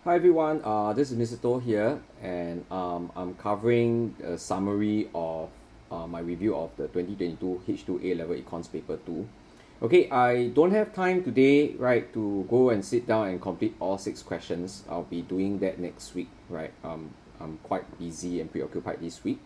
Hi everyone, this is Mr Toh here, and I'm covering a summary of my review of the 2022 H2 A-Level Econs Paper 2. Okay, I don't have time today, right, to go and sit down and complete all 6 questions. I'll be doing that next week, right? I'm quite busy and preoccupied this week.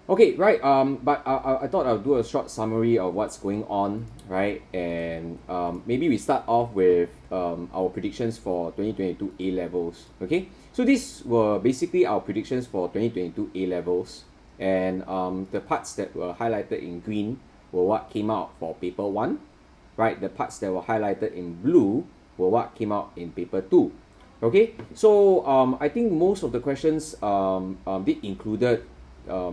Okay, right, but I thought I'll do a short summary of what's going on, right? And maybe we start off with our predictions for 2022 A-levels, okay? So these were basically our predictions for 2022 A-levels, and the parts that were highlighted in green were what came out for paper 1, right? The parts that were highlighted in blue were what came out in paper 2, okay? So I think most of the questions did included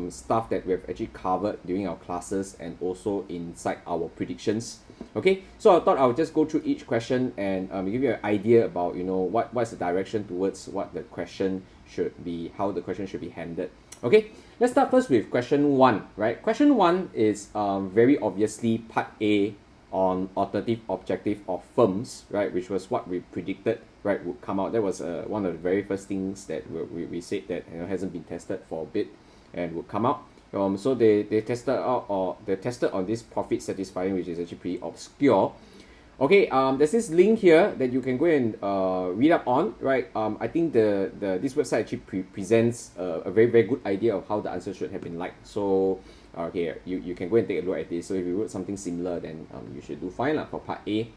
stuff that we have actually covered during our classes and also inside our predictions. Okay, so I thought I would just go through each question and give you an idea about what's the direction towards what the question should be, how the question should be handled. Okay, let's start first with question 1, right? Question 1 is very obviously part A on alternative objective of firms, right, which was what we predicted, right, would come out. That was one of the very first things that we said that hasn't been tested for a bit and would come out. So they tested out, or they tested on this profit satisfying, which is actually pretty obscure. Okay, there's this link here that you can go and read up on, right? I think this website actually presents a very, very good idea of how the answer should have been like. So okay, you can go and take a look at this. So if you wrote something similar, then you should do fine for part A.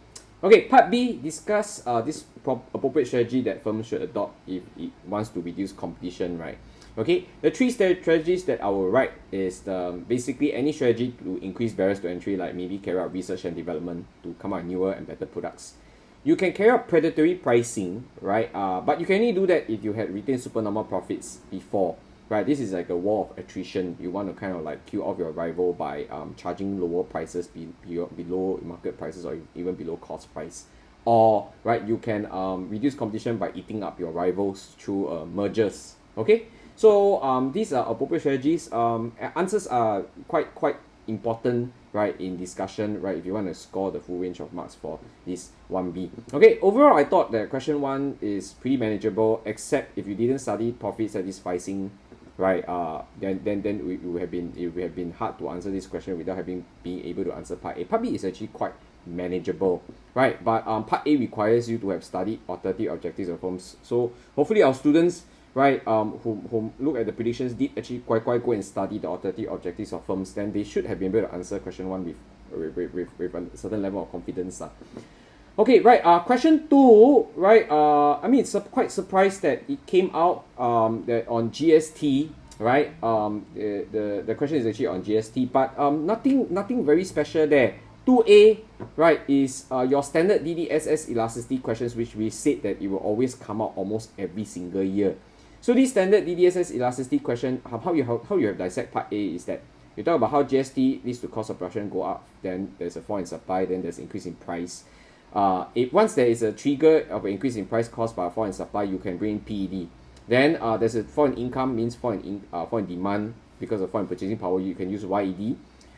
Okay, part B, discuss this appropriate strategy that firms should adopt if it wants to reduce competition, right? Okay, the 3 strategies that I will write is basically any strategy to increase barriers to entry, like maybe carry out research and development to come out newer and better products. You can carry out predatory pricing, right? But you can only do that if you had retained supernormal profits before, right? This is like a war of attrition. You want to kind of like kill off your rival by charging lower prices below market prices or even below cost price. Or, right, you can reduce competition by eating up your rivals through mergers, okay? So these are appropriate strategies. Answers are quite important, right, in discussion, right, if you want to score the full range of marks for this 1B. Okay, overall I thought that question 1 is pretty manageable, except if you didn't study profit satisfying, right, then it would have been hard to answer this question without being able to answer part A. Part B is actually quite manageable, right, but part A requires you to have studied alternative objectives of firms. So hopefully our students, right, who look at the predictions did actually quite go and study the alternative objectives of firms, then they should have been able to answer question 1 with a certain level of confidence. Okay, right, question 2, right, I mean, it's quite surprised that it came out that on GST, right, the question is actually on GST, but nothing very special there. 2A, right, is your standard DDSS elasticity questions, which we said that it will always come out almost every single year. So this standard DDSS elasticity question, how you have dissect part A is that you talk about how GST leads to cost of production go up, then there's a fall in supply, then there's increase in price. Once there is a trigger of an increase in price caused by a fall in supply, you can bring in PED. Then there's a fall in income, means fall in demand because of fall in purchasing power, you can use YED.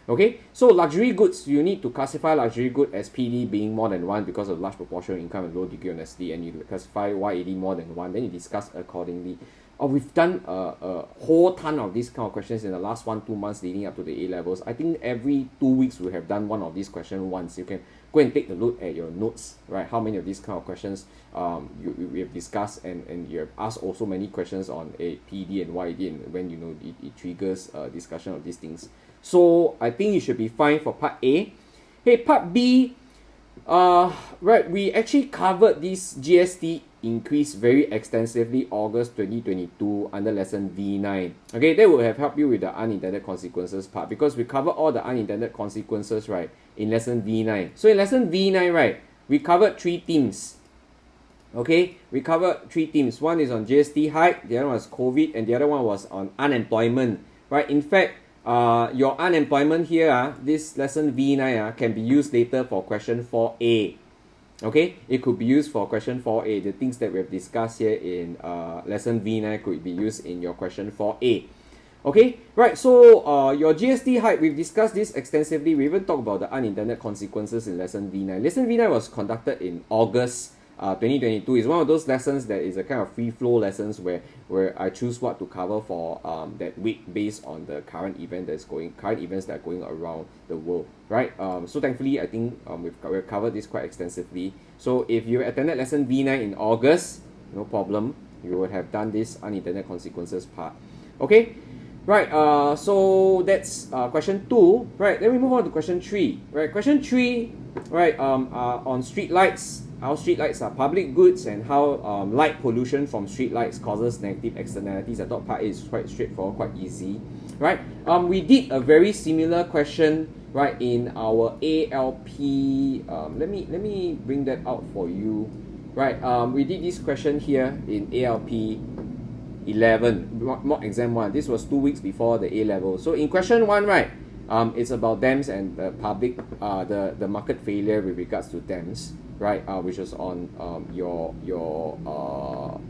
Okay, so luxury goods, you need to classify luxury good as PD being more than 1 because of large proportion of income and low degree of necessity, and you classify YED more than 1, then you discuss accordingly. We've done a whole ton of these kind of questions in the last 1-2 months leading up to the A-levels. I think every 2 weeks we have done one of these questions once. You can go and take a look at your notes, right? How many of these kind of questions we have discussed, and you have asked also many questions on PD and YED, and when it triggers discussion of these things. So I think you should be fine for part A. Hey, part B, right, we actually covered this GST increase very extensively August 2022 under lesson V9. Okay, that would have helped you with the unintended consequences part, because we covered all the unintended consequences, right, in lesson V9. So in lesson V9, right, we covered 3 themes. Okay, we covered 3 themes. One is on GST hike, the other one was COVID, and the other one was on unemployment, right? In fact, your unemployment here, this lesson V9 can be used later for question 4A. Okay, it could be used for question 4A. The things that we have discussed here in lesson V9 could be used in your question 4A. Okay, right, so your GST hike, we've discussed this extensively. We even talked about the unintended consequences in lesson V9. Lesson V9 was conducted in August 2022. It's one of those lessons that is a kind of free flow lessons where I choose what to cover for that week based on the current events that are going around the world, right? So thankfully, I think we've covered this quite extensively. So if you attended lesson V9 in August, no problem, you would have done this unintended consequences part. Okay, right, so that's question 2. Right, then we move on to question 3. Right, question 3, right, on street lights, how street lights are public goods and how light pollution from street lights causes negative externalities. I thought part A is quite straightforward, quite easy. Right, we did a very similar question, right, in our ALP. Let me bring that out for you. Right, we did this question here in ALP 11, mock exam 1. This was 2 weeks before the A level. So in question 1, right, it's about dams and the public, the market failure with regards to dams, right, which was on your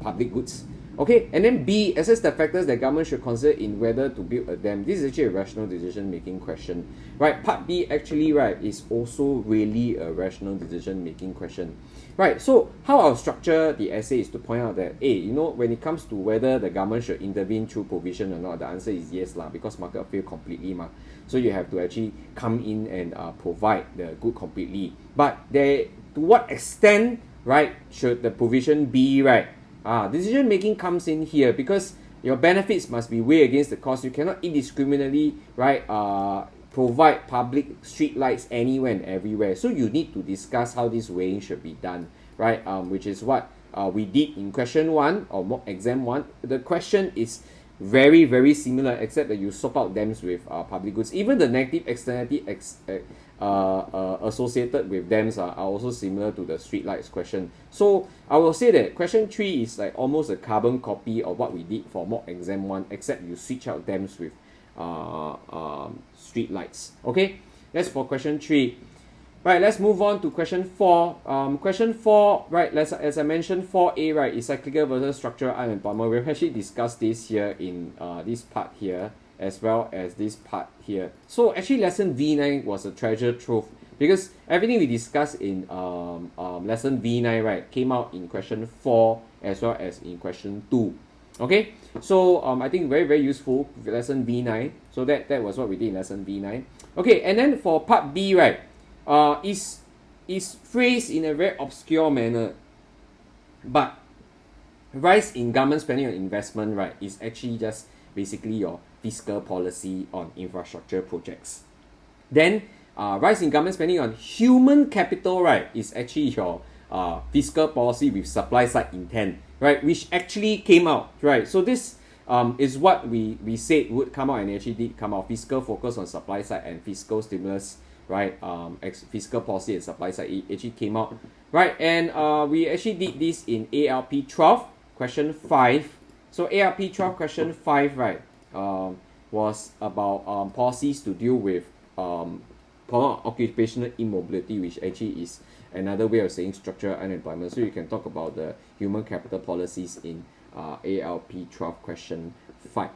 public goods. Okay, and then B, assess the factors that government should consider in whether to build a dam. This is actually a rational decision-making question. Right, part B actually, right, is also really a rational decision-making question. Right, so how I'll structure the essay is to point out that, when it comes to whether the government should intervene through provision or not, the answer is yes lah, because market fail completely ma. So you have to actually come in and provide the good completely. But to what extent, right, should the provision be, right? Decision making comes in here because your benefits must be weighed against the cost. You cannot indiscriminately, right, provide public street lights anywhere and everywhere. So you need to discuss how this weighing should be done, right? Which is what we did in question 1 or mock exam 1. The question is very, very similar, except that you swap out dams with public goods. Even the negative externality associated with dams are also similar to the streetlights question. So I will say that question 3 is like almost a carbon copy of what we did for mock exam 1, except you switch out dams with streetlights. Okay, that's for question 3. Right, let's move on to question 4. Question 4, right, as I mentioned, 4A, right, is cyclical versus structural unemployment. We've actually discussed this here in this part here, as well as this part here. So actually lesson V9 was a treasure trove because everything we discussed in lesson V9, right, came out in question 4 as well as in question 2. Okay, so I think very, very useful lesson V9. So that was what we did in lesson V9. Okay, and then for part B, right, is phrased in a very obscure manner, but rise in government spending on investment, right, is actually just basically your fiscal policy on infrastructure projects. Then rise in government spending on human capital, right, is actually your fiscal policy with supply side intent, right, which actually came out, right. So this is what we said would come out, and it actually did come out. Fiscal focus on supply side and fiscal stimulus, right, fiscal policy and supply side, it actually came out, right. And we actually did this in ALP 12 question 5. So ALP 12 question 5, right, was about policies to deal with occupational immobility, which actually is another way of saying structural unemployment. So you can talk about the human capital policies in ALP 12 question 5.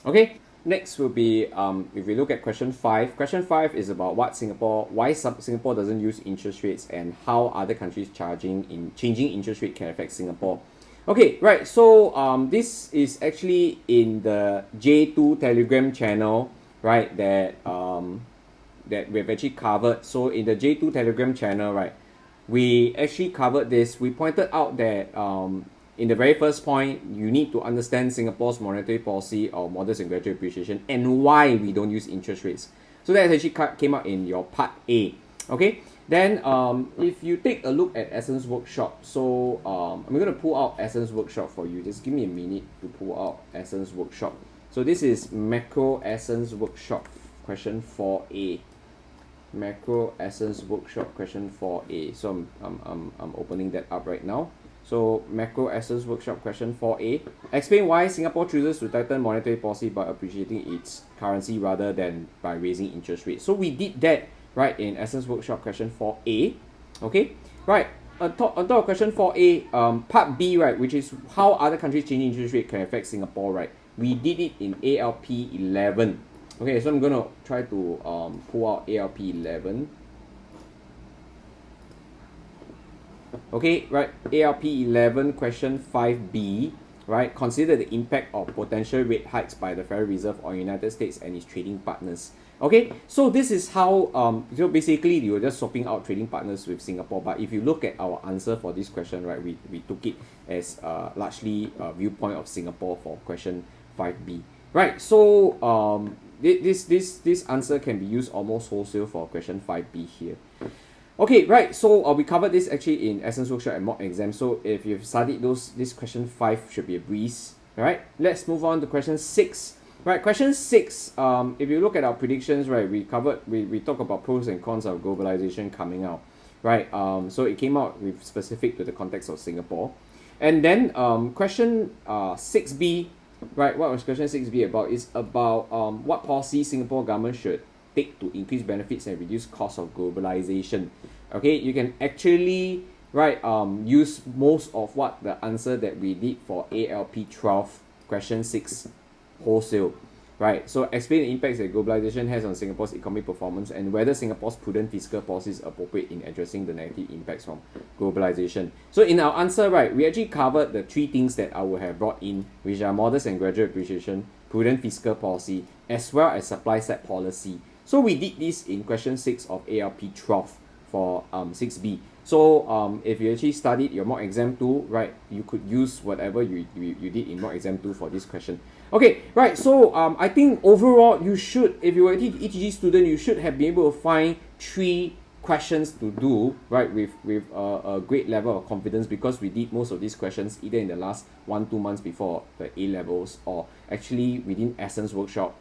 Okay, next will be if we look at question 5. Question 5 is about why Singapore doesn't use interest rates and how other countries changing interest rate can affect Singapore. Okay, right, so this is actually in the J2 Telegram channel, right, that we've actually covered. So in the J2 Telegram channel, right, we actually covered this. We pointed out that in the very first point, you need to understand Singapore's monetary policy or modest and gradual appreciation and why we don't use interest rates. So that actually came out in your part A. Okay, then if you take a look at Essence Workshop, so I'm going to pull out Essence Workshop for you. Just give me a minute to pull out Essence Workshop. So this is Macro Essence Workshop question 4A. Macro Essence Workshop question 4A. So I'm opening that up right now. So Macro Essence Workshop question 4A. Explain why Singapore chooses to tighten monetary policy by appreciating its currency rather than by raising interest rates. So we did that, right, in Essence Workshop question 4A. Okay, right, on top of question 4A, part B, right, which is how other countries changing interest rate can affect Singapore, right, we did it in ALP 11. Okay, so I'm going to try to pull out ALP 11. Okay, right, ALP 11 question 5B, right, consider the impact of potential rate hikes by the Federal Reserve on United States and its trading partners. Okay, so this is how, so basically you were just swapping out trading partners with Singapore, but if you look at our answer for this question, right, we took it as largely a viewpoint of Singapore for question 5B. Right, so this answer can be used almost wholesale for question 5B here. Okay, right, so we covered this actually in Essence Workshop and mock exam, so if you've studied this question 5 should be a breeze. Alright, let's move on to question 6. Right, question 6, if you look at our predictions, right, we talked about pros and cons of globalization coming out, right, so it came out with specific to the context of Singapore. And then question 6B, right, what was question 6B about? Is about what policy Singapore government should take to increase benefits and reduce costs of globalization. Okay, you can actually, right, use most of what the answer that we did for ALP 12 question 6 wholesale, right? So explain the impacts that globalization has on Singapore's economic performance and whether Singapore's prudent fiscal policy is appropriate in addressing the negative impacts from globalization. So in our answer, right, we actually covered the 3 things that I would have brought in, which are modest and gradual appreciation, prudent fiscal policy, as well as supply side policy. So we did this in question 6 of ALP 12 for 6B. So if you actually studied your mock exam 2, right, you could use whatever you did in mock exam 2 for this question. Okay, right, so I think overall you should, if you were an ETG student, you should have been able to find 3 questions to do, right, with a great level of confidence, because we did most of these questions either in the last 1-2 months before the A levels, or actually within Essence Workshop,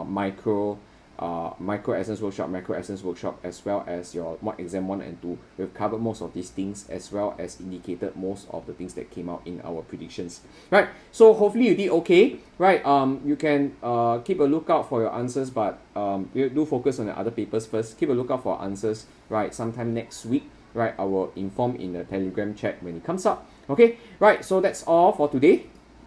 micro Essence Workshop, macro Essence Workshop, as well as your mock exam 1 and 2. We've covered most of these things, as well as indicated most of the things that came out in our predictions. Right, so hopefully you did okay. Right, you can keep a lookout for your answers, but you do focus on the other papers first. Keep a lookout for answers, right, sometime next week. Right, I will inform in the Telegram chat when it comes up. Okay, right, so that's all for today.